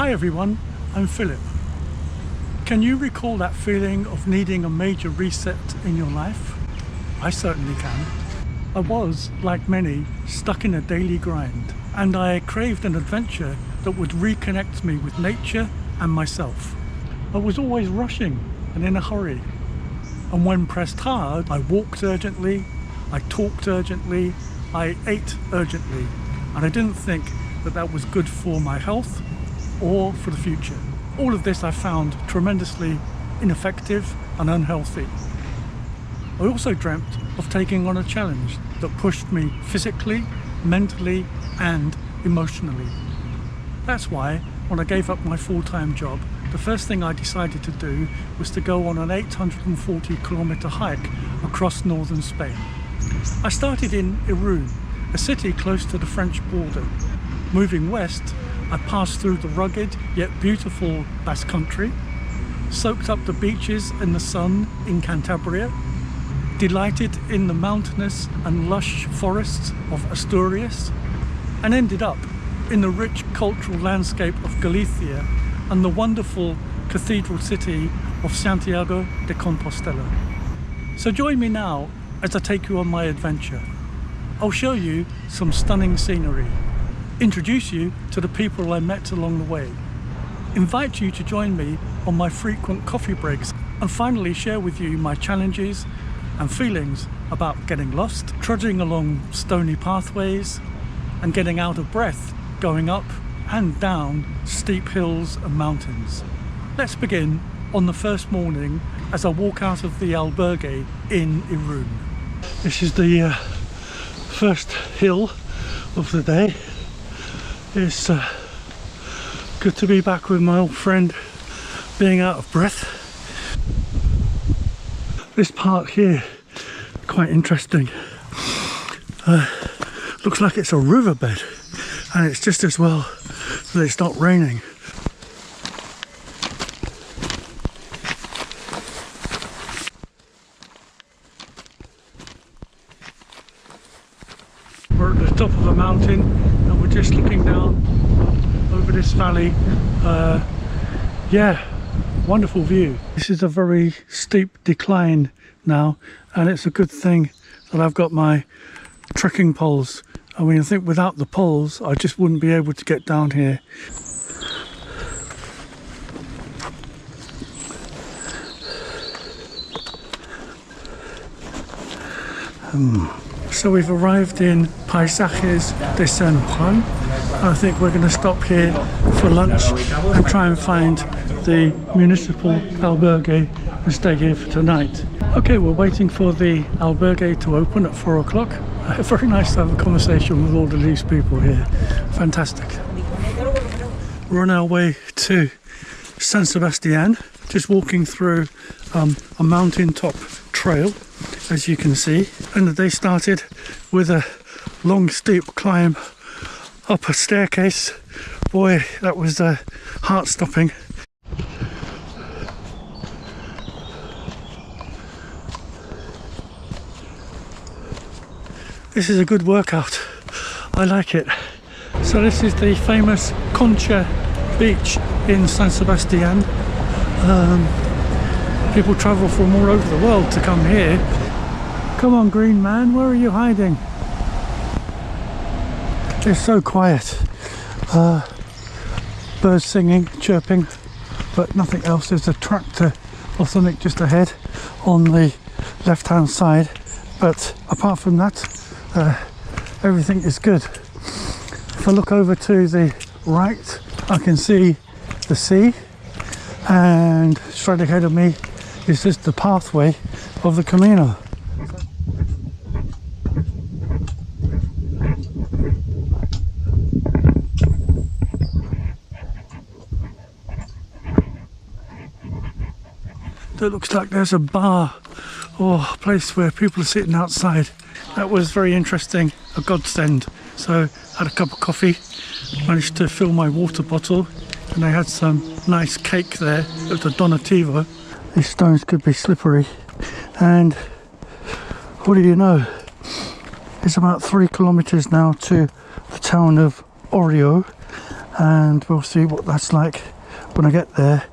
Hi everyone, I'm Philip. Can you recall that feeling of needing a major reset in your life? I certainly can. I was, like many, stuck in a daily grind, and I craved an adventure that would reconnect me with nature and myself. I was always rushing and in a hurry, and when pressed hard, I walked urgently, I talked urgently, I ate urgently, and I didn't think that that was good for my health or for the future. All of this I found tremendously ineffective and unhealthy. I also dreamt of taking on a challenge that pushed me physically, mentally and emotionally. That's why when I gave up my full-time job, the first thing I decided to do was to go on an 840-kilometer hike across northern Spain. I started in Irún, a city close to the French border. Moving west, I passed through the rugged yet beautiful Basque Country, soaked up the beaches in the sun in Cantabria, delighted in the mountainous and lush forests of Asturias, and ended up in the rich cultural landscape of Galicia and the wonderful cathedral city of Santiago de Compostela. So join me now as I take you on my adventure. I'll show you some stunning scenery, introduce you to the people I met along the way, invite you to join me on my frequent coffee breaks, and finally share with you my challenges and feelings about getting lost, trudging along stony pathways, and getting out of breath going up and down steep hills and mountains. Let's begin on the first morning as I walk out of the albergue in Irún. This is the first hill of the day. It's good to be back with my old friend, being out of breath. This part here, quite interesting. Looks like it's a riverbed, and it's just as well that it's not raining. We're at the top of a mountain and we're just looking down over this valley. Yeah, wonderful view. This is a very steep decline now, and it's a good thing that I've got my trekking poles. I mean, I think without the poles I just wouldn't be able to get down here. So we've arrived in Paisajes de San Juan. I think we're going to stop here for lunch and try and find the municipal albergue and stay here for tonight. Okay, we're waiting for the albergue to open at 4 o'clock. Very nice to have a conversation with all of these people here. Fantastic. We're on our way to San Sebastian, just walking through a mountaintop trail, as you can see, and the day started with a long steep climb up a staircase. Boy, that was heart-stopping. This is a good workout, I like it. So this is the famous Concha beach in San Sebastian. People travel from all over the world to come here. Come on, green man, where are you hiding? It's so quiet. Birds singing, chirping, but nothing else. There's a tractor or something just ahead on the left hand side, but apart from that, everything is good. If I look over to the right, I can see the sea, and straight ahead of me is just the pathway of the Camino. It looks like there's a bar or a place where people are sitting outside. That was very interesting, a godsend. So had a cup of coffee, managed to fill my water bottle, and they had some nice cake there. It was a donativo. These stones could be slippery, and what do you know, it's about 3 kilometers now to the town of Orio, and we'll see what that's like when I get there.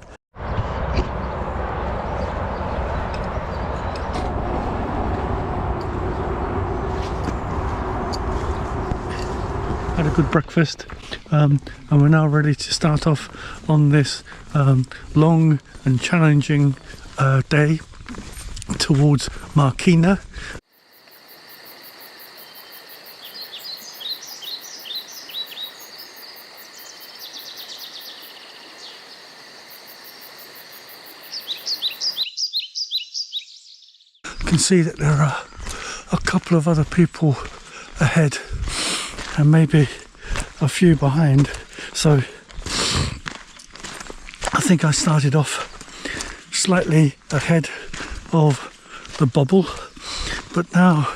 Had a good breakfast, and we're now ready to start off on this long and challenging day towards Marquina. You can see that there are a couple of other people ahead and maybe a few behind, so I think I started off slightly ahead of the bubble, but now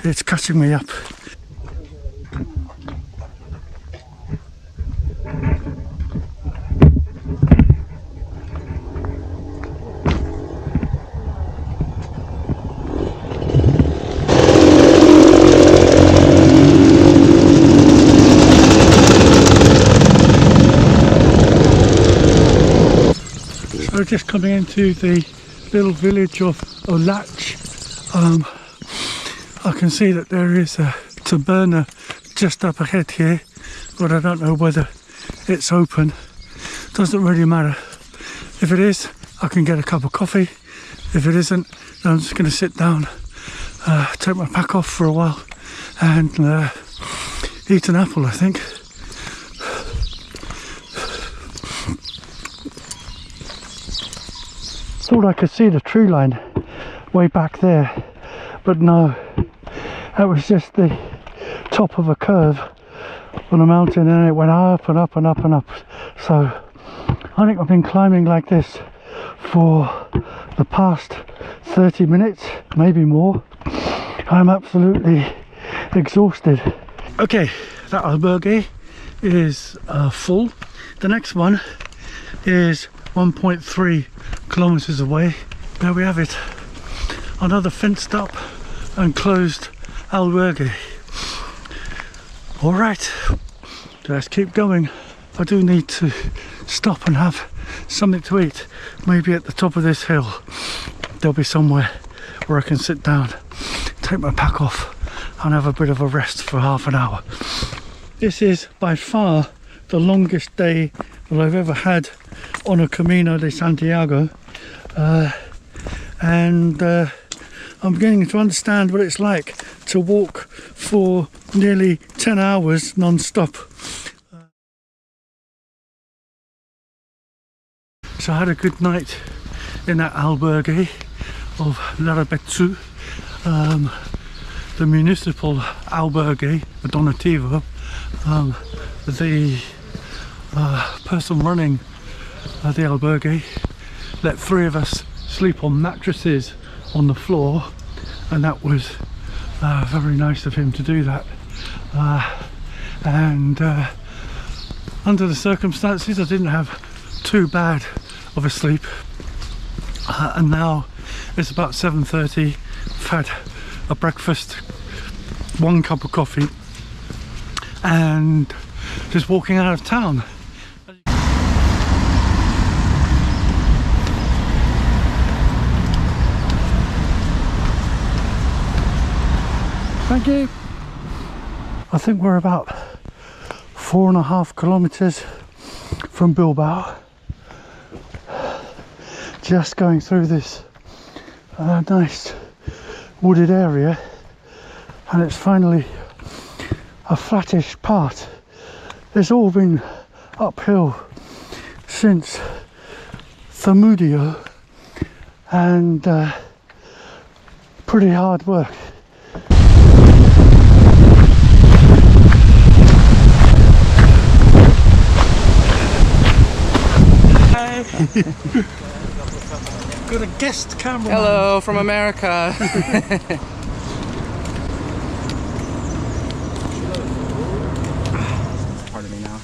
it's catching me up. So just coming into the little village of Olach, I can see that there is a taberna just up ahead here, but I don't know whether it's open. Doesn't really matter. If it is, I can get a cup of coffee. If it isn't, then I'm just going to sit down, take my pack off for a while and eat an apple, I think. Thought I could see the tree line way back there, but no, that was just the top of a curve on a mountain, and it went up and up and up and up. So I think I've been climbing like this for the past 30 minutes, maybe more. I'm absolutely exhausted. Okay, that albergue is full. The next one is 1.3 kilometers away. There we have it, another fenced up and closed albergue. All right, let's keep going. I do need to stop and have something to eat. Maybe at the top of this hill there'll be somewhere where I can sit down, take my pack off and have a bit of a rest for half an hour. This is by far the longest day that I've ever had on a Camino de Santiago, and I'm beginning to understand what it's like to walk for nearly 10 hours non-stop. So I had a good night in that albergue of Larabetsu, the municipal albergue, the Donativo. The person running the albergue let 3 of us sleep on mattresses on the floor, and that was very nice of him to do that, and under the circumstances I didn't have too bad of a sleep, and now it's about 7:30. I've had a breakfast, 1 cup of coffee, and just walking out of town. Thank you. I think we're about 4.5 kilometers from Bilbao. Just going through this nice wooded area, and it's finally a flattish part. It's all been uphill since Zamudio, and pretty hard work. Got a guest cameraman. Hello from America. Pardon me now.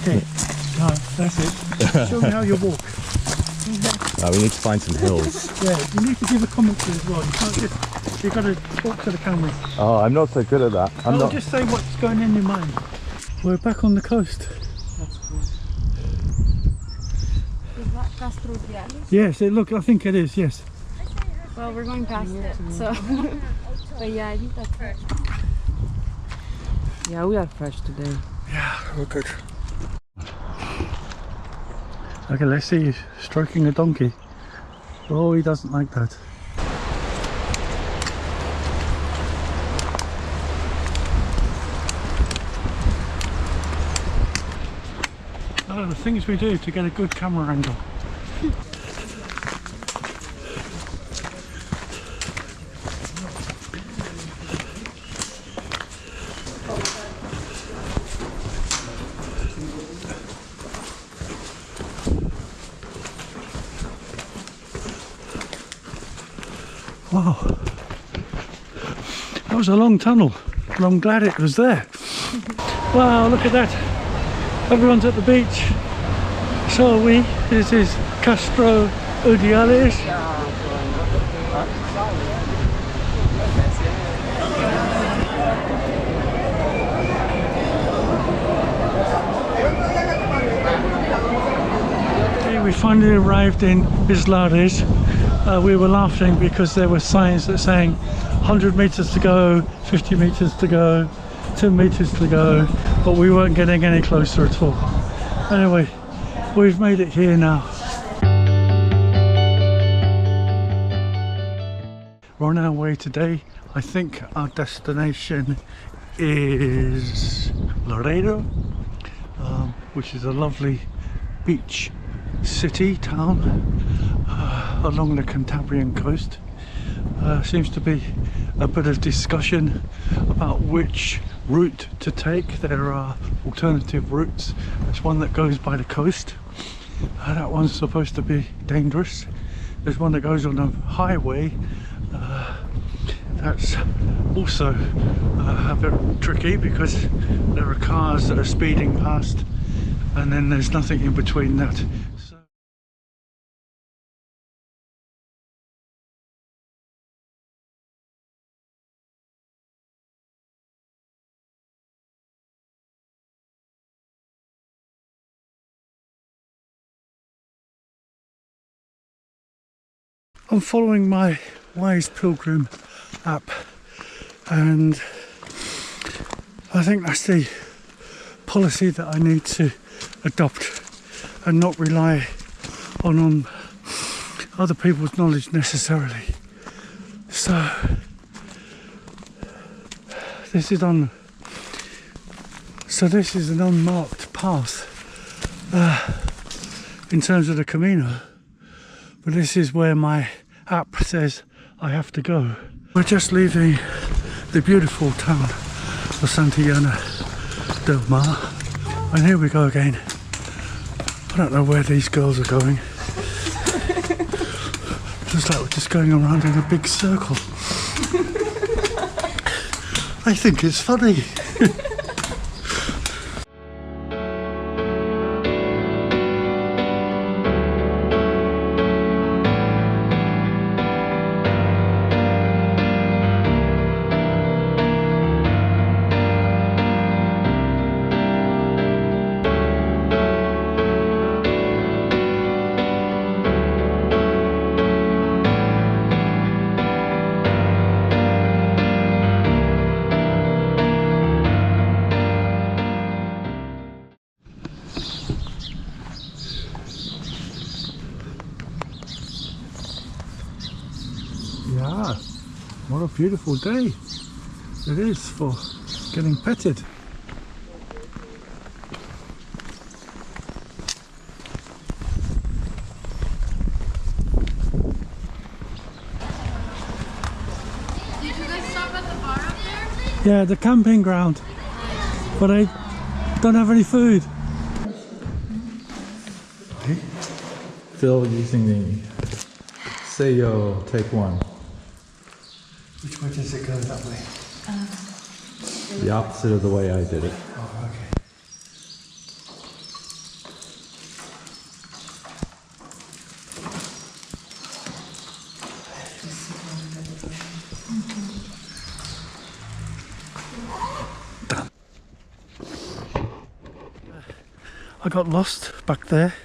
Okay, that's it. Show me how you walk. We need to find some hills. Yeah, you need to give a commentary as well. You can't just You've got to talk to the camera. Oh, I'm not so good at that. I'm not. Just say what's going in your mind. We're back on the coast. That's cool. Is that Castro Diales? Yes, I think it is, yes. Well, we're going past it, so. But yeah, I think that's fresh. Yeah, we are fresh today. Yeah, we're good. Okay, let's see you stroking a donkey. Oh, he doesn't like that. Oh, the things we do to get a good camera angle. Wow, that was a long tunnel, but I'm glad it was there. Wow, look at that. Everyone's at the beach. So are we. This is Castro Diales. Okay, we finally arrived in Islares. We were laughing because there were signs that saying 100 meters to go, 50 meters to go, 10 meters to go, but we weren't getting any closer at all. Anyway, we've made it here now. We're on our way today. I think our destination is Laredo, which is a lovely beach city town along the Cantabrian coast. Seems to be a bit of discussion about which route to take. There are alternative routes. There's one that goes by the coast. That one's supposed to be dangerous. There's one that goes on a highway. That's also a bit tricky because there are cars that are speeding past, and then there's nothing in between that. So I'm following my Wise Pilgrim app, and I think that's the policy that I need to adopt and not rely on other people's knowledge necessarily. So this is an unmarked path in terms of the Camino, but this is where my app says I have to go. We're just leaving the beautiful town of Santillana del Mar, and here we go again. I don't know where these girls are going. Looks like we're just going around in a big circle. I think it's funny. Yeah, what a beautiful day it is for getting petted. Did you guys stop at the bar up there? Yeah, the camping ground, but I don't have any food. Still using the Seyo take one. Which way does it go that way? The opposite of the way I did it. Oh, okay. I got lost back there,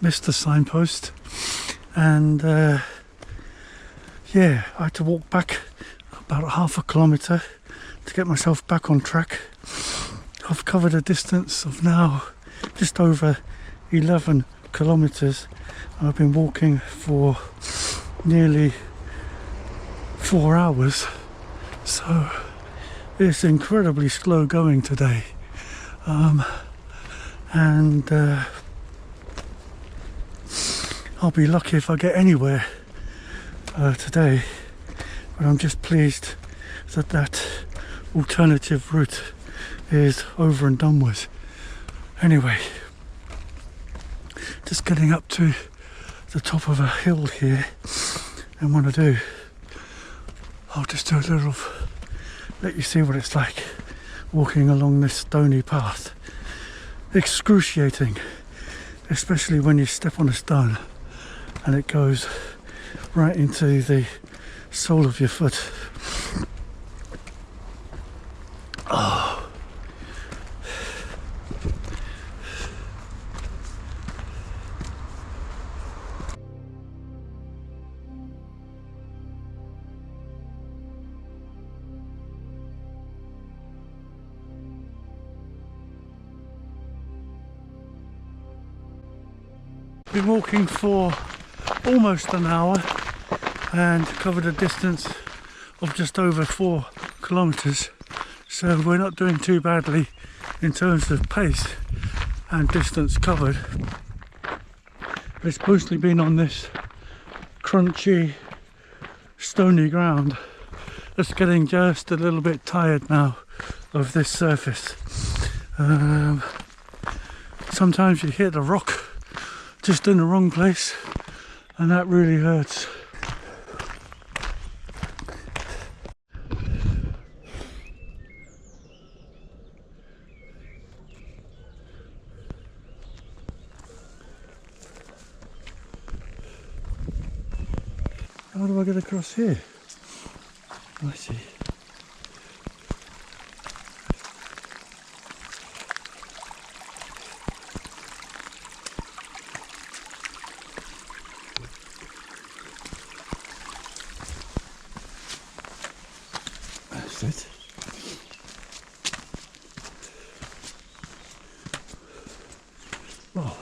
missed the signpost, and yeah, I had to walk back about half a kilometre to get myself back on track. I've covered a distance of now just over 11 kilometres. I've been walking for nearly 4 hours, so it's incredibly slow going today. And I'll be lucky if I get anywhere today, but I'm just pleased that that alternative route is over and done with. Anyway, just getting up to the top of a hill here, and what I do, I'll just do a little, let you see what it's like walking along this stony path. Excruciating, especially when you step on a stone and it goes right into the sole of your foot. Oh. Been walking for almost an hour and covered a distance of just over 4 kilometres, so we're not doing too badly in terms of pace and distance covered. But it's mostly been on this crunchy stony ground that's getting just a little bit tired now of this surface. Sometimes you hit a rock just in the wrong place, and that really hurts. How do I get across here? I see. That's it. Oh.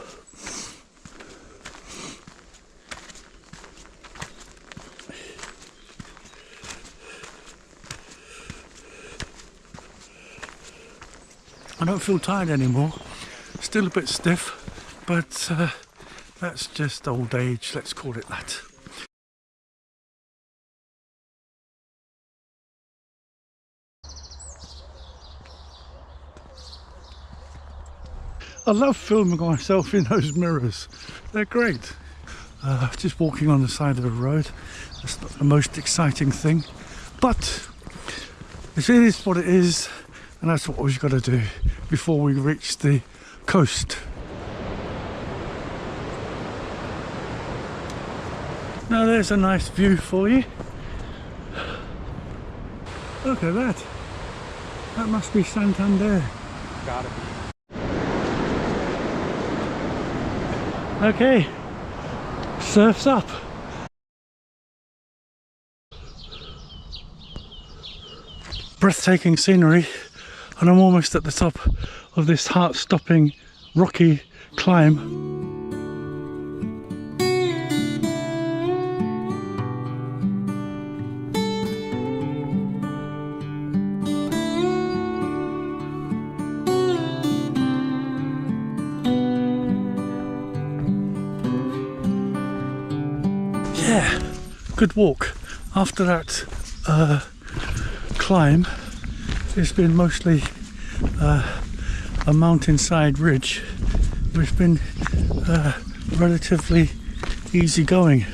I don't feel tired anymore. Still a bit stiff, but that's just old age, let's call it that. I love filming myself in those mirrors. They're great. Just walking on the side of the road, that's not the most exciting thing, but it is what it is, and that's what we've got to do before we reach the coast. Now there's a nice view for you. Look at that. That must be Santander. Gotta be. Okay, surf's up. Breathtaking scenery, and I'm almost at the top of this heart-stopping rocky climb. Yeah, good walk. After that climb, it's been mostly a mountainside ridge, which has been relatively easy going.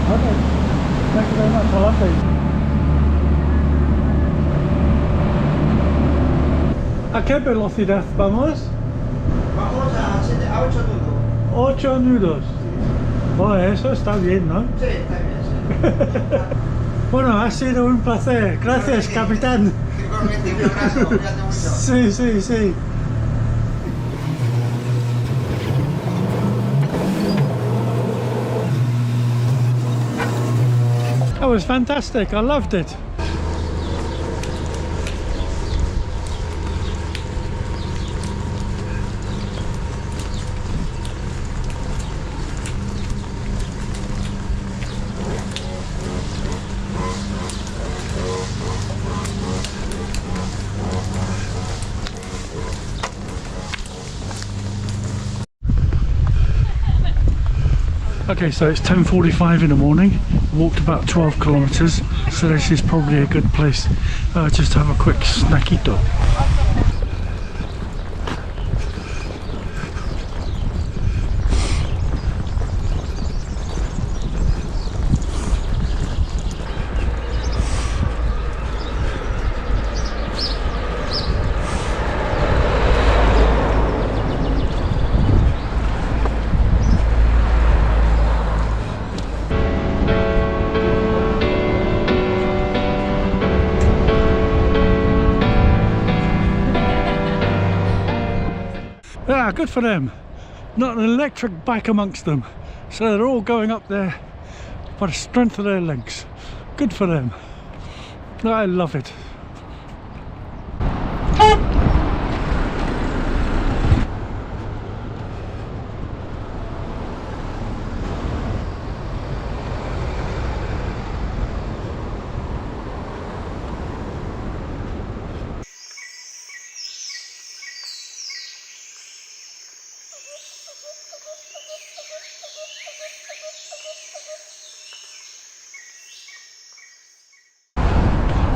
Okay, thank you very much. I'll update. ¿A qué velocidad vamos? Vamos a 8 nudos. 8 nudos. Bueno, eso está bien, ¿no? Sí, está bien, sí. Bueno, ha sido un placer. Gracias, capitán. Sicuramente un abrazo, cuídate mucho. Sí, sí, sí. That was fantastic. I loved it. Okay, so it's 10:45 in the morning. Walked about 12 kilometers, so this is probably a good place just to have a quick snackito. Yeah, good for them. Not an electric bike amongst them. So they're all going up there by the strength of their legs. Good for them. I love it.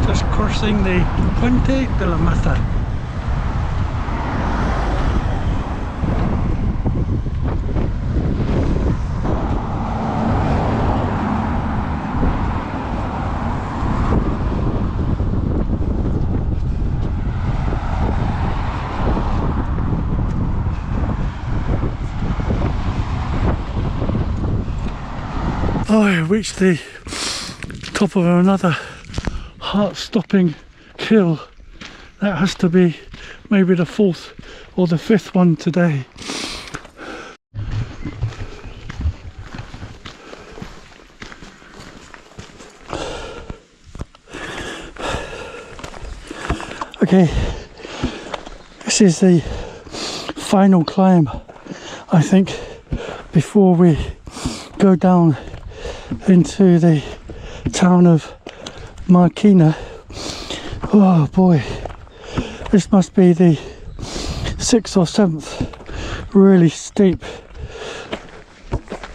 Just crossing the Puente de la Mata. Oh, I reached the top of another heart-stopping hill. That has to be maybe the fourth or the fifth one today. Okay, this is the final climb, I think, before we go down into the town of Marquina. Oh boy, this must be the 6th or 7th really steep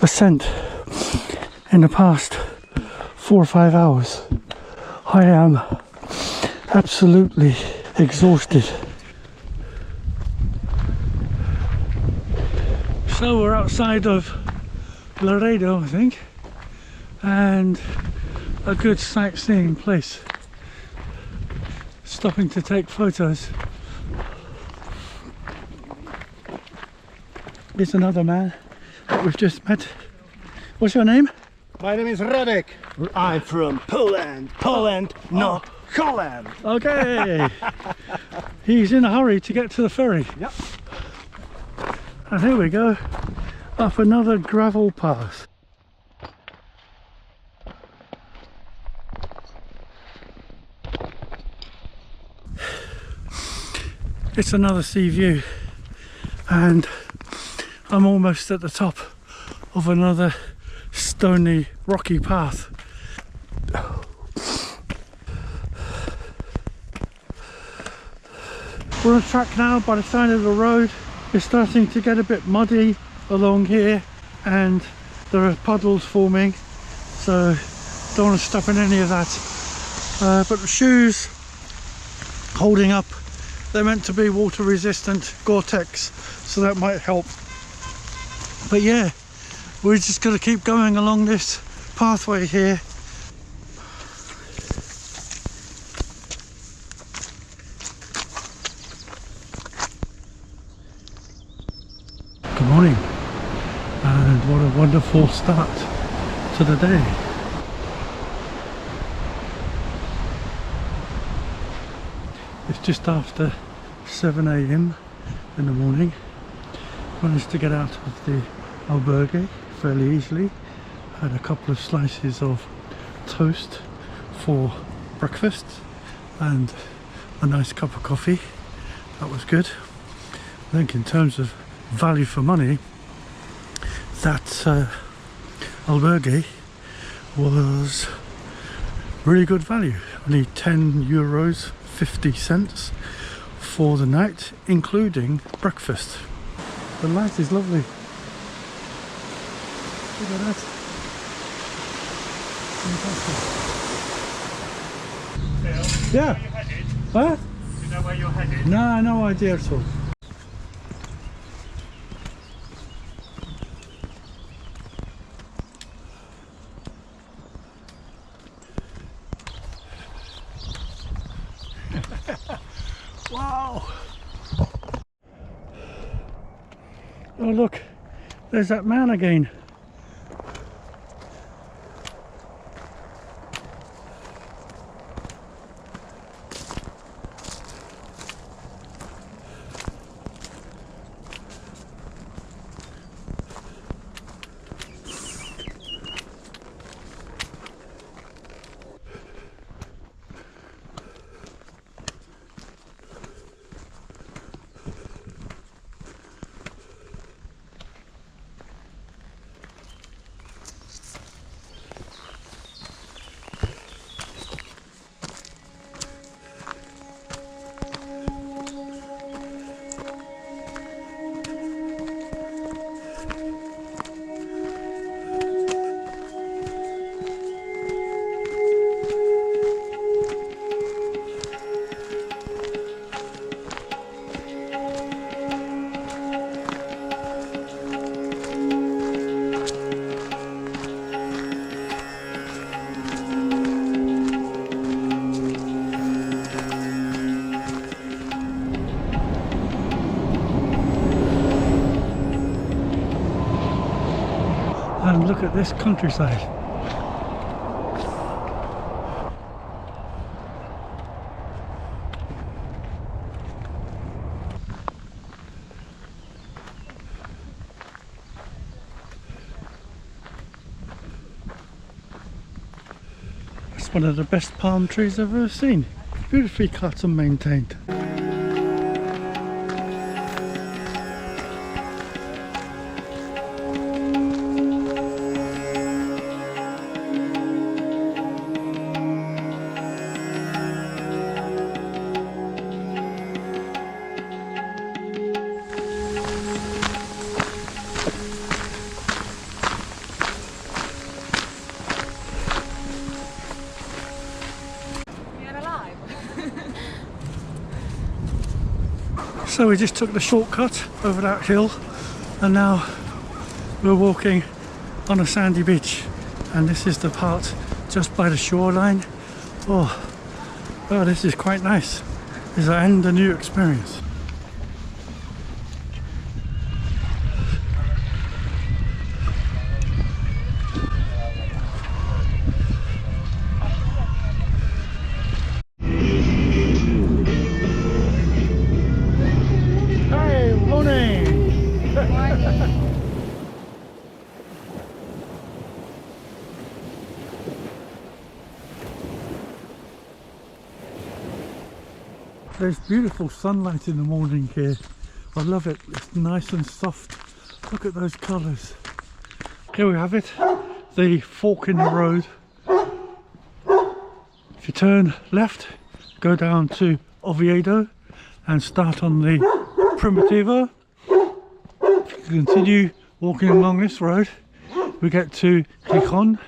ascent in the past 4 or 5 hours. I am absolutely exhausted. So we're outside of Laredo, I think, and a good sightseeing place. Stopping to take photos. There's another man that we've just met. What's your name? My name is Radek. I'm from Poland. Poland, not Holland. Okay. He's in a hurry to get to the ferry. Yep. And here we go, up another gravel path. It's another sea view, and I'm almost at the top of another stony, rocky path. We're on track now by the side of the road. It's starting to get a bit muddy along here, and there are puddles forming, so don't want to step in any of that. But the shoes holding up, they're meant to be water resistant Gore-Tex, so that might help. But yeah, we're just going to keep going along this pathway here. Good morning, and what a wonderful start to the day. It's just after 7 a.m. in the morning. Managed to get out of the albergue fairly easily. Had a couple of slices of toast for breakfast and a nice cup of coffee. That was good. I think in terms of value for money, that albergue was really good value. Only €10.50 for the night, including breakfast. The light is lovely. Look at that. Fantastic. Yeah. What? Do you know where you're headed? No, no idea at all. Wow! Oh look, there's that man again. And look at this countryside. It's one of the best palm trees I've ever seen. Beautifully cut and maintained. So we just took the shortcut over that hill and now we're walking on a sandy beach, and this is the part just by the shoreline. Oh, this is quite nice. This will end a new experience. There's beautiful sunlight in the morning here. I love it. It's nice and soft. Look at those colours. Here we have it. The fork in the road. If you turn left, go down to Oviedo and start on the Primitivo. If you continue walking along this road, we get to Gijón.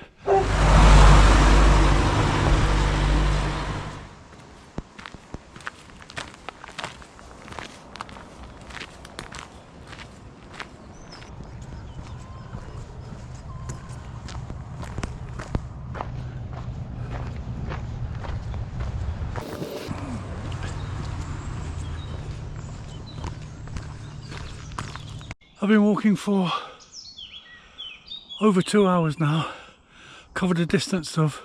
I've been walking for over 2 hours now, covered a distance of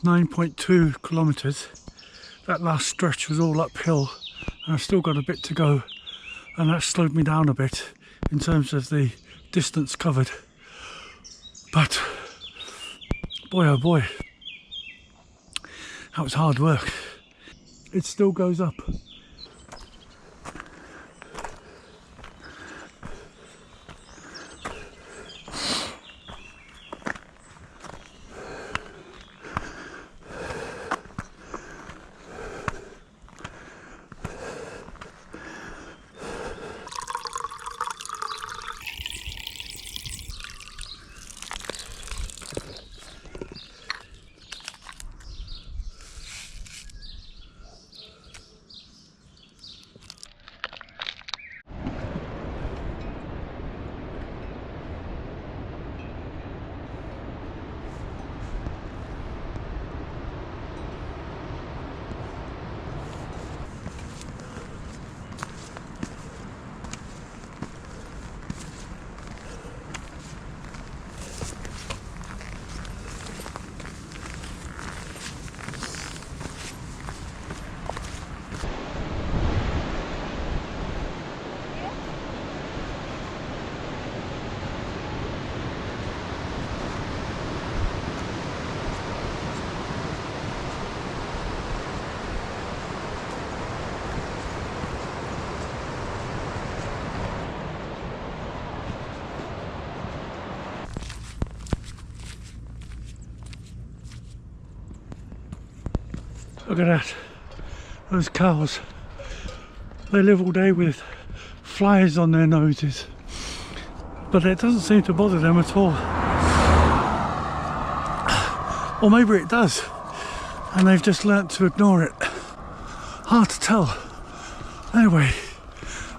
9.2 kilometers. that last stretch was all uphill and I've still got a bit to go, and that slowed me down a bit in terms of the distance covered. But boy oh boy, that was hard work. It still goes up. Look at that, those cows. They live all day with flies on their noses, but it doesn't seem to bother them at all. Or maybe it does, and they've just learnt to ignore it. Hard to tell. Anyway,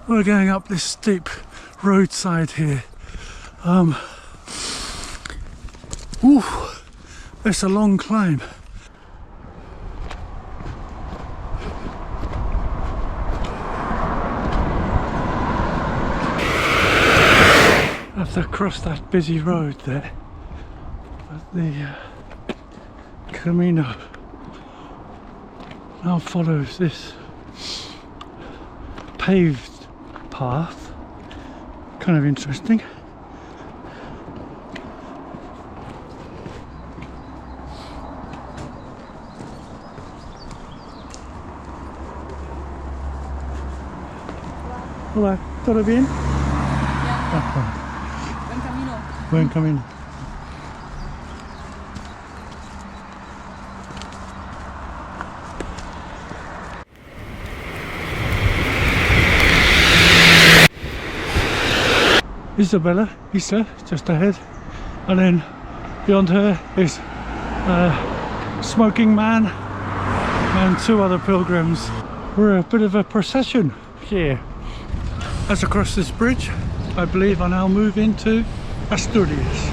we're going up this steep roadside here. It's a long climb. I have to cross that busy road there, but the Camino now follows this paved path. Kind of interesting. Hola, ¿todo bien? Ah, buen camino. Isabella, Isa, just ahead, and then beyond her is a smoking man and two other pilgrims. We're a bit of a procession here. As I cross this bridge, I believe I now move into Asturias.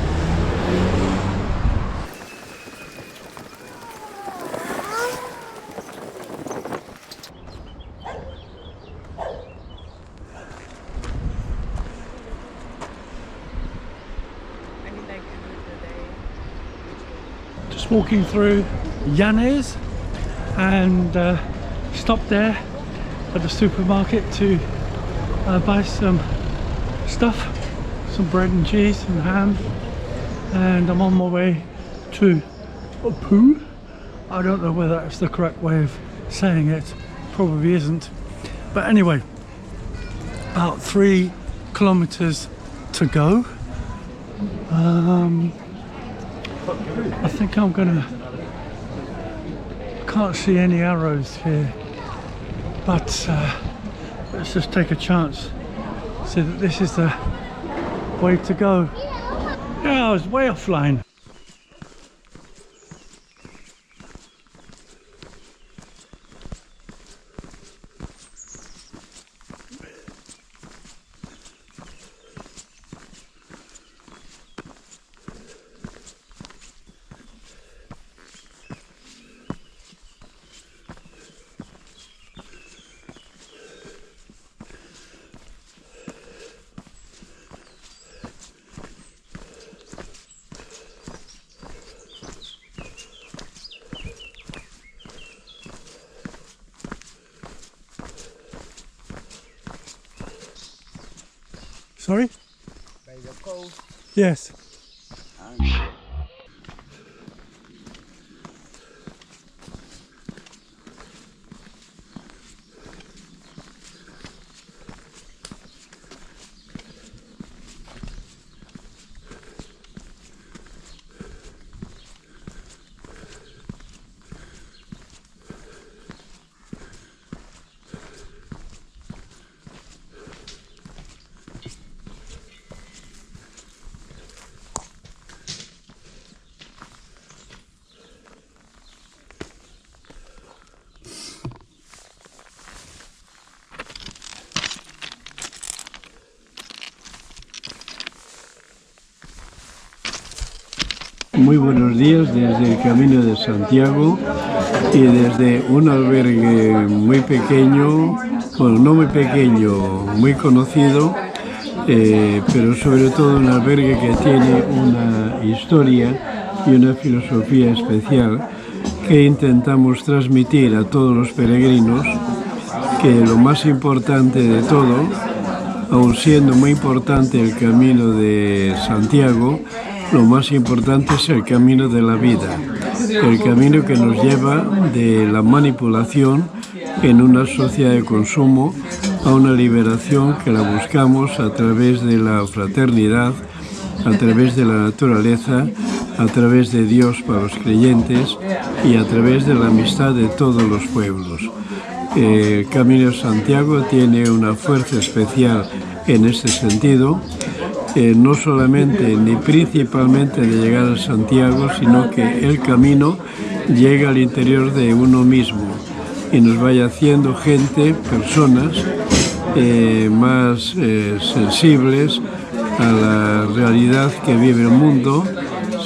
Just walking through Llanes and stopped there at the supermarket to buy some stuff, some bread and cheese and ham, and I'm on my way to Poo. I don't know whether that's the correct way of saying it, probably isn't, but anyway, about 3 kilometers to go. I think I'm gonna, can't see any arrows here, but let's just take a chance, see that this is the way to go. Yeah, I was way offline. Sorry? Yes. Muy buenos días desde el Camino de Santiago y desde un albergue muy pequeño, bueno, no muy pequeño, muy conocido, pero sobre todo un albergue que tiene una historia y una filosofía especial que intentamos transmitir a todos los peregrinos, que lo más importante de todo, aun siendo muy importante el Camino de Santiago, lo más importante es el camino de la vida, el camino que nos lleva de la manipulación en una sociedad de consumo a una liberación que la buscamos a través de la fraternidad, a través de la naturaleza, a través de Dios para los creyentes y a través de la amistad de todos los pueblos. El Camino de Santiago tiene una fuerza especial en este sentido. No solamente ni principalmente de llegar a Santiago, sino que el camino llega al interior de uno mismo y nos vaya haciendo gente, personas más sensibles a la realidad que vive el mundo,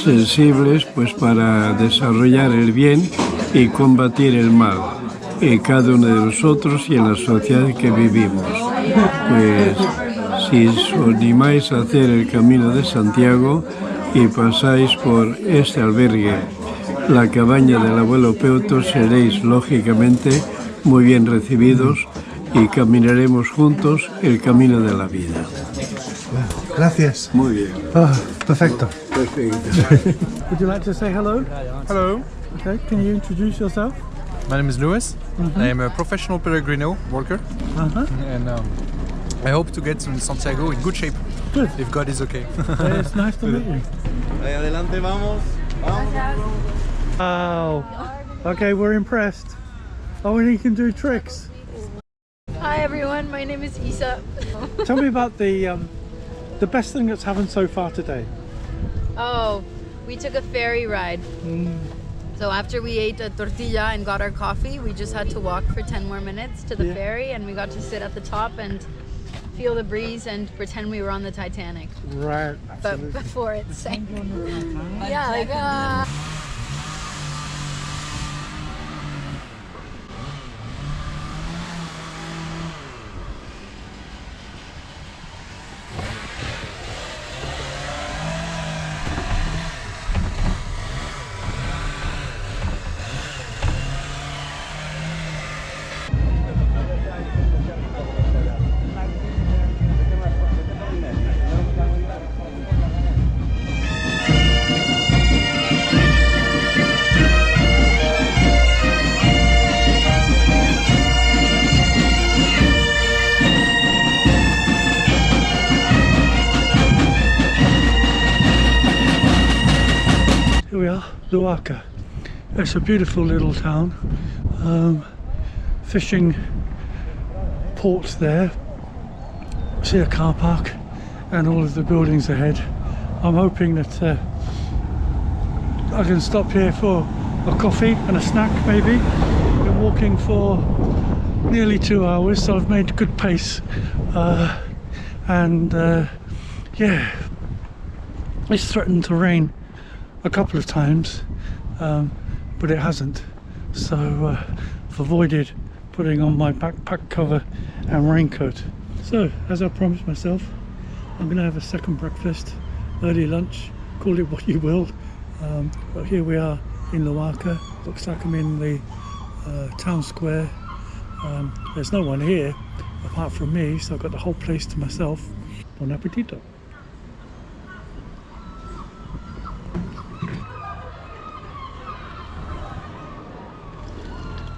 sensibles pues para desarrollar el bien y combatir el mal en cada uno de nosotros y en la sociedad que vivimos. Pues si os animáis a hacer el Camino de Santiago y pasáis por este albergue, la cabaña del abuelo Peuto, seréis lógicamente muy bien recibidos y caminaremos juntos el camino de la vida. Gracias. Muy bien. Perfecto. Perfecto. Would you like to say hello? Hello, Okay, can you introduce yourself? my name is Louis. I am a professional Pellegrino worker, and I hope to get to Santiago in good shape, Good. if God is okay. It's nice to meet you. Adelante, vamos. Wow. Okay, we're impressed. Oh, and he can do tricks. Hi everyone, my name is Isa. Tell me about the best thing that's happened so far today. Oh, we took a ferry ride. So after we ate a tortilla and got our coffee, we just had to walk for 10 more minutes to the ferry, and we got to sit at the top and feel the breeze and pretend we were on the Titanic. Right. But before it sank. Yeah, like Here we are, Luarca. It's a beautiful little town. Fishing port there. See a car park and all of the buildings ahead. I'm hoping that I can stop here for a coffee and a snack maybe. Been walking for nearly 2 hours, so I've made good pace. Yeah, it's threatened to rain a couple of times, but it hasn't, so I've avoided putting on my backpack cover and raincoat. So as I promised myself, I'm gonna have a second breakfast, early lunch, call it what you will, but here we are in Luarca. Looks like I'm in the town square. There's no one here apart from me, so I've got the whole place to myself. Bon appetito.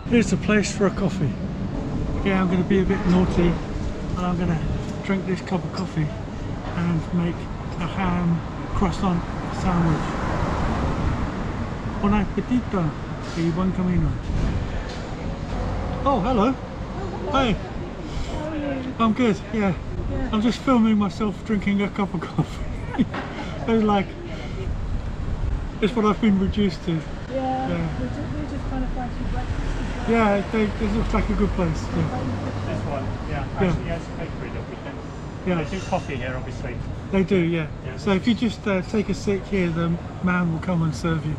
Here's the place for a coffee. Okay, I'm going to be a bit naughty and I'm going to drink this cup of coffee and make a ham croissant sandwich. Bon appetito y buen camino. Oh, hello. Hey. I'm good, yeah. I'm just filming myself drinking a cup of coffee. It's like, it's what I've been reduced to. Yeah. We're just trying to find some breakfast. Yeah, it looks like a good place. Yeah. This one, yeah. Actually, yes, bakery that we can. Yeah. They do coffee here, obviously. They do, yeah. Yeah. So if you just take a seat here, the man will come and serve you.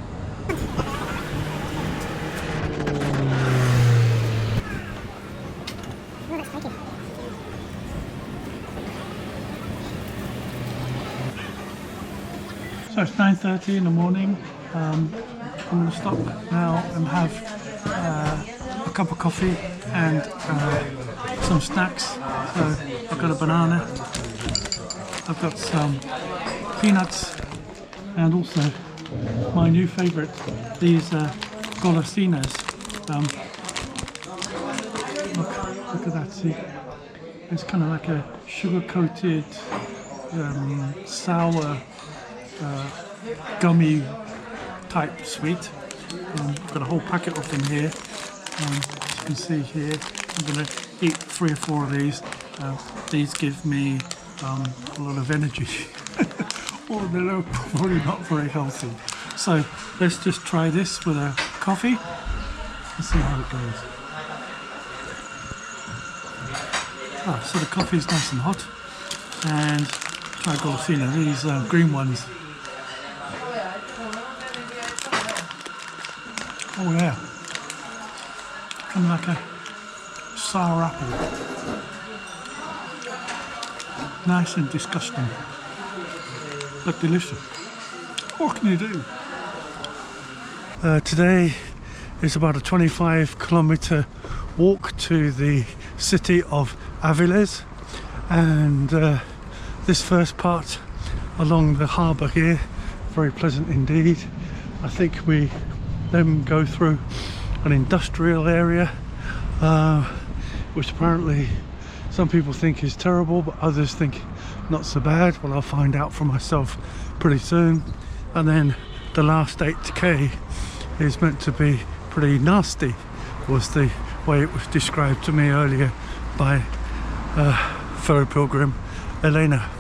So it's 9:30 in the morning. I'm going to stop now and have a cup of coffee and some snacks. So I've got a banana, I've got some peanuts, and also my new favourite, these golosinas. Look at that, see? It's kind of like a sugar-coated, sour, gummy type sweet. I've got a whole packet of them here. As you can see here, I'm going to eat 3 or 4 of these. These give me a lot of energy. Or they're probably not very healthy. So let's just try this with a coffee and see how it goes. So the coffee is nice and hot, and try golosina, these green ones. Oh yeah, kind of like a sour apple. Nice and disgusting, but delicious. What can you do? Today is about a 25-kilometer walk to the city of Avilés, and this first part along the harbour here, very pleasant indeed. I think we then go through an industrial area, which apparently some people think is terrible, but others think not so bad. Well, I'll find out for myself pretty soon. And then the last 8K is meant to be pretty nasty, was the way it was described to me earlier by fellow pilgrim Elena.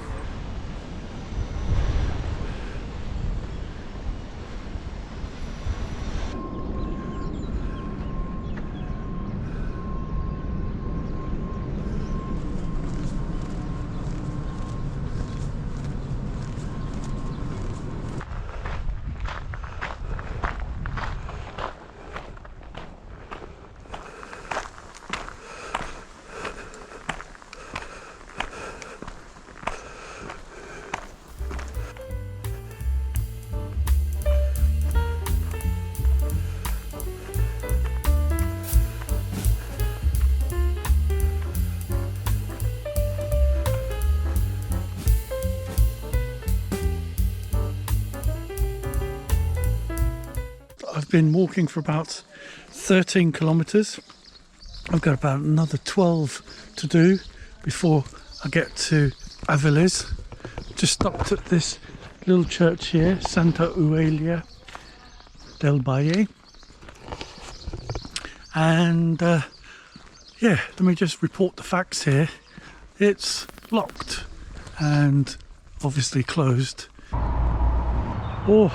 I've been walking for about 13 kilometers. I've got about another 12 to do before I get to Avilés. Just stopped at this little church here, Santa Eulalia del Valle. And yeah, let me just report the facts here. It's locked and obviously closed. Oh,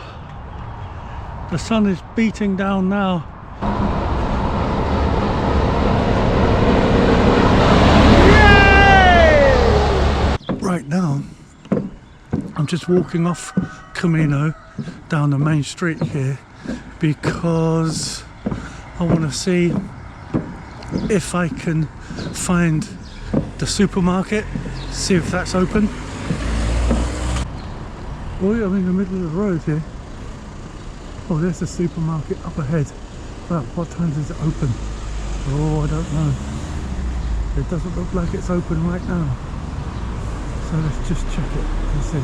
the sun is beating down now. Yay! Right now, I'm just walking off Camino down the main street here because I want to see if I can find the supermarket, see if that's open. Oh yeah, I'm in the middle of the road here. Oh, there's the supermarket up ahead. Well, what time does it open? Oh, I don't know. It doesn't look like it's open right now. So let's just check it and see.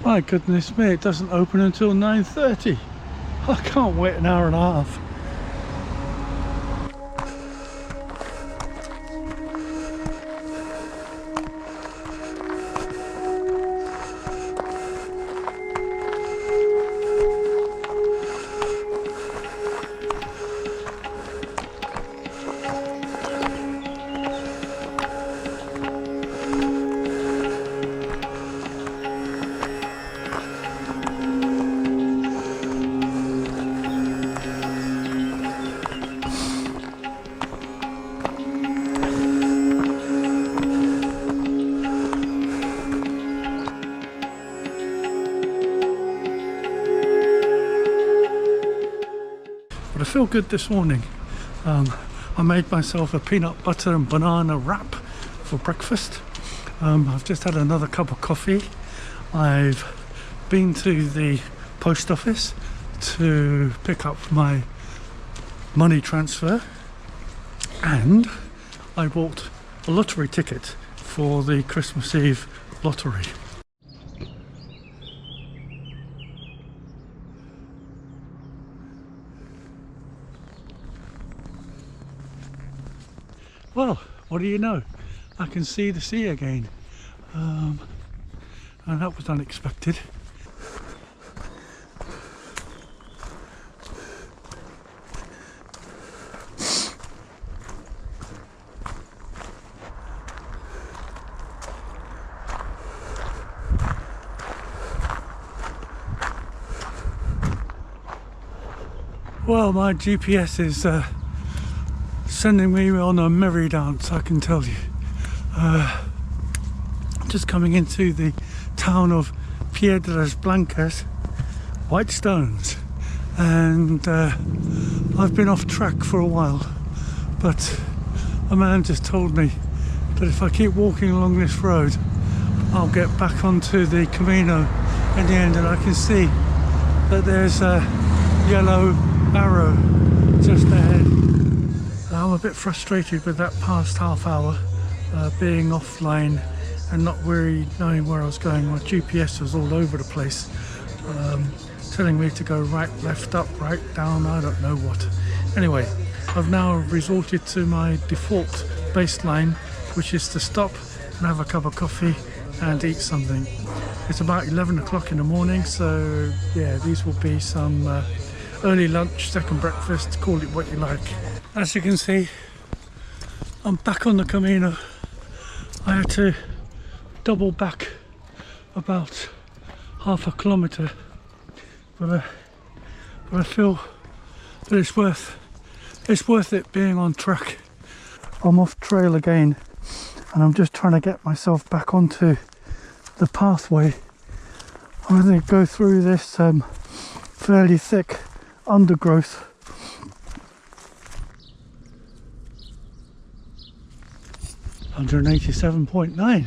My goodness me, it doesn't open until 9:30. I can't wait an hour and a half. But I feel good this morning. I made myself a peanut butter and banana wrap for breakfast. I've just had another cup of coffee. I've been to the post office to pick up my money transfer, and I bought a lottery ticket for the Christmas Eve lottery. Well, what do you know? I can see the sea again, and that was unexpected. Well, my GPS is sending me on a merry dance, I can tell you. Just coming into the town of Piedras Blancas, white stones, and I've been off track for a while, but a man just told me that if I keep walking along this road I'll get back onto the Camino in the end, and I can see that there's a yellow arrow just ahead. I'm a bit frustrated with that past half hour being offline and not really knowing where I was going. My GPS was all over the place, telling me to go right, left, up, right, down, I don't know what. Anyway, I've now resorted to my default baseline, which is to stop and have a cup of coffee and eat something. It's about 11 o'clock in the morning, so yeah, these will be some early lunch, second breakfast, call it what you like. As you can see, I'm back on the Camino. I had to double back about half a kilometre, but I feel that it's worth it being on track. I'm off trail again, and I'm just trying to get myself back onto the pathway. I'm going to go through this fairly thick undergrowth. .9.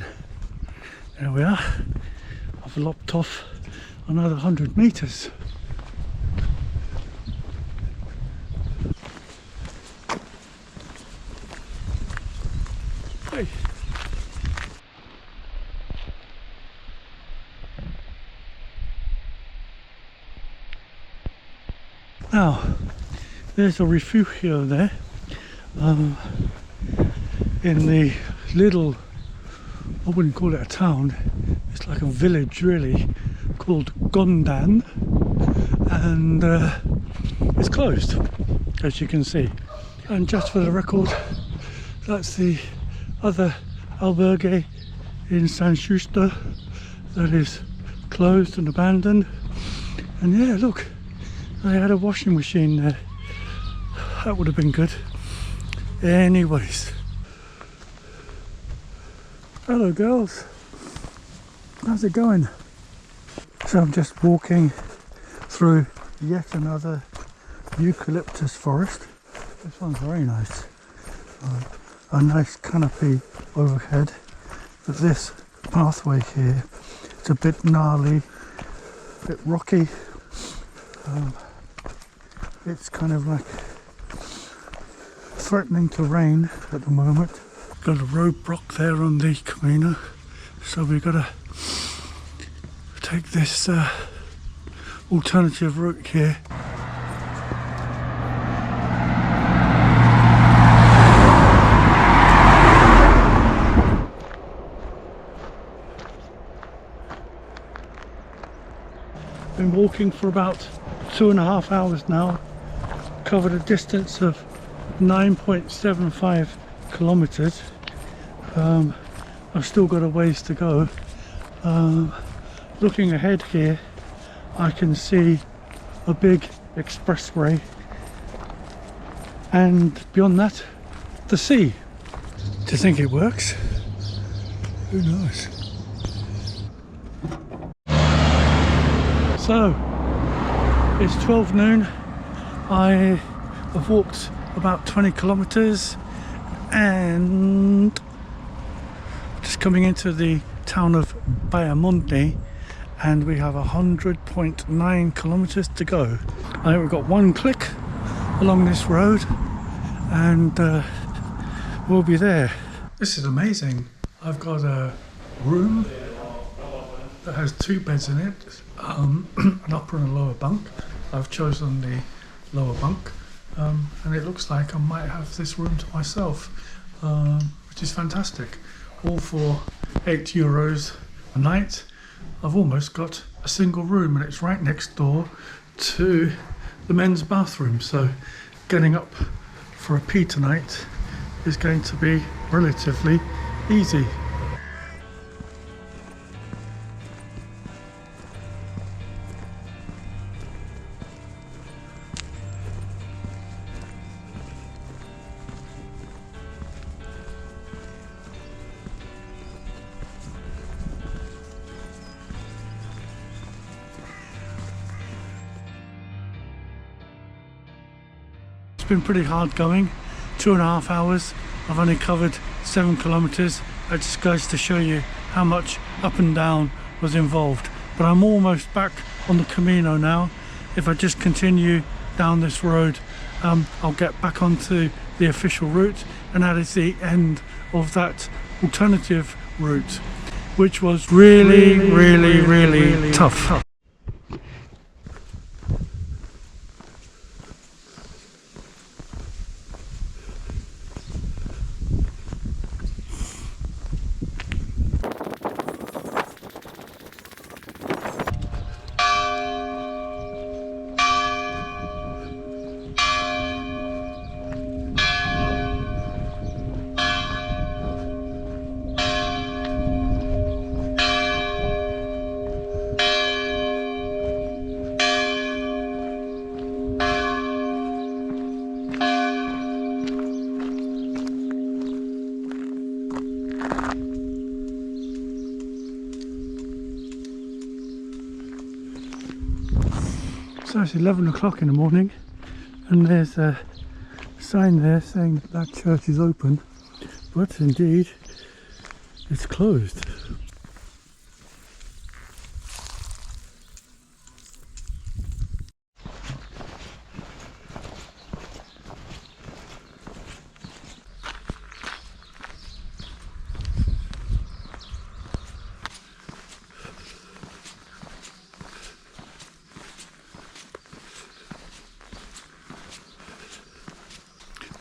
There we are. I've lopped off another 100 meters. Hey. Now, there's a refugio there, in the little, I wouldn't call it a town, it's like a village really, called Gondan, and it's closed, as you can see. And just for the record, that's the other albergue in San Justo that is closed and abandoned. And yeah, look, they had a washing machine there. That would have been good. Anyways, hello girls, how's it going? So I'm just walking through yet another eucalyptus forest. This one's very nice. A nice canopy overhead, but this pathway here. It's a bit gnarly, a bit rocky. It's kind of like threatening to rain at the moment. Got a roadblock there on the Camino, so we've got to take this alternative route here. Been walking for about 2.5 hours now, covered a distance of 9.75 kilometers. I've still got a ways to go. Looking ahead here, I can see a big expressway, and beyond that, the sea. Do you think it works? Who knows? So, it's 12 noon. I have walked about 20 kilometers and just coming into the town of Bayamonte, and we have 100.9 kilometers to go. I think we've got one click along this road and we'll be there. This is amazing. I've got a room that has 2 beds in it, an upper and a lower bunk. I've chosen the lower bunk, and it looks like I might have this room to myself, which is fantastic. All for €8 a night. I've almost got a single room, and it's right next door to the men's bathroom, so getting up for a pee tonight is going to be relatively easy. It's been pretty hard going, 2.5 hours. I've only covered 7 kilometers. That just goes to show you how much up and down was involved. But I'm almost back on the Camino now. If I just continue down this road, I'll get back onto the official route, and that is the end of that alternative route, which was really tough. So it's 11 o'clock in the morning, and there's a sign there saying that church is open, but indeed it's closed.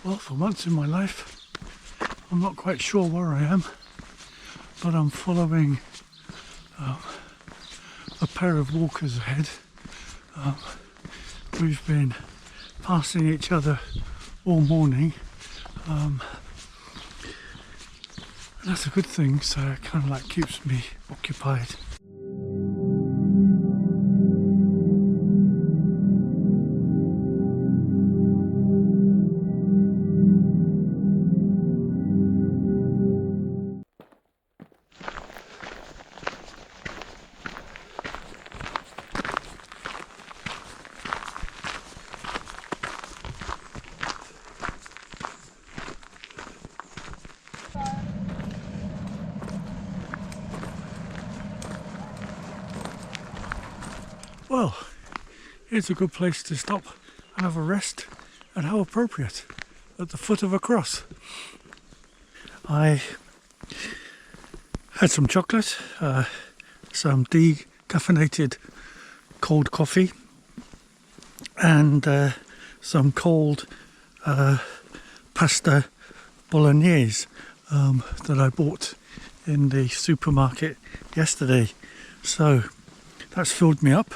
Well, for once in my life, I'm not quite sure where I am, but I'm following a pair of walkers ahead. We've been passing each other all morning, and that's a good thing, so it kind of like keeps me occupied. Well, here's a good place to stop and have a rest, and how appropriate, at the foot of a cross. I had some chocolate, some decaffeinated cold coffee, and some cold pasta bolognese that I bought in the supermarket yesterday. So that's filled me up.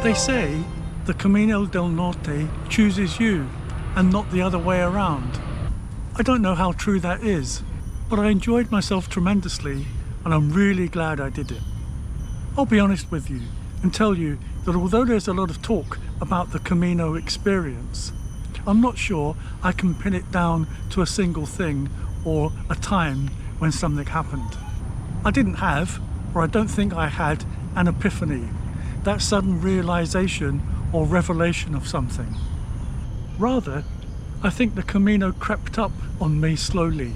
They say the Camino del Norte chooses you and not the other way around. I don't know how true that is, but I enjoyed myself tremendously and I'm really glad I did it. I'll be honest with you and tell you that although there's a lot of talk about the Camino experience, I'm not sure I can pin it down to a single thing or a time when something happened. I didn't have, or I don't think I had, an epiphany, that sudden realization or revelation of something. Rather, I think the Camino crept up on me slowly.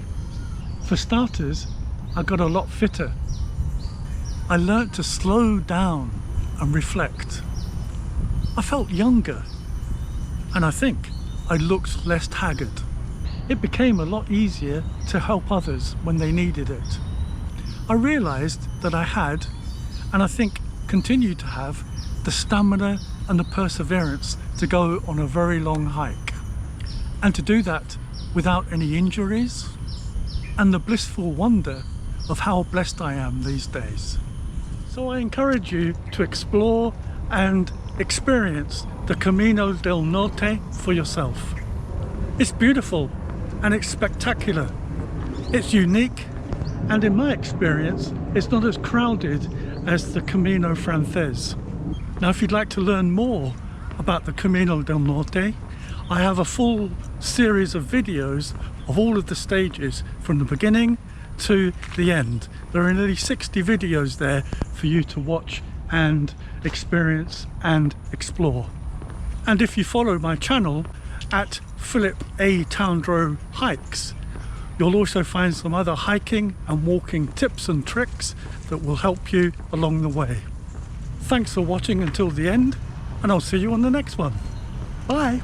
For starters, I got a lot fitter. I learnt to slow down and reflect. I felt younger, and I think I looked less haggard. It became a lot easier to help others when they needed it. I realized that I had, and I think continue to have, the stamina and the perseverance to go on a very long hike, and to do that without any injuries, and the blissful wonder of how blessed I am these days. So I encourage you to explore and experience the Camino del Norte for yourself. It's beautiful and it's spectacular. It's unique, and in my experience, it's not as crowded as the Camino Francés. Now, if you'd like to learn more about the Camino del Norte, I have a full series of videos of all of the stages from the beginning to the end. There are nearly 60 videos there for you to watch and experience and explore. And if you follow my channel at Phillip A. Towndrow Hikes, you'll also find some other hiking and walking tips and tricks that will help you along the way. Thanks for watching until the end, and I'll see you on the next one. Bye!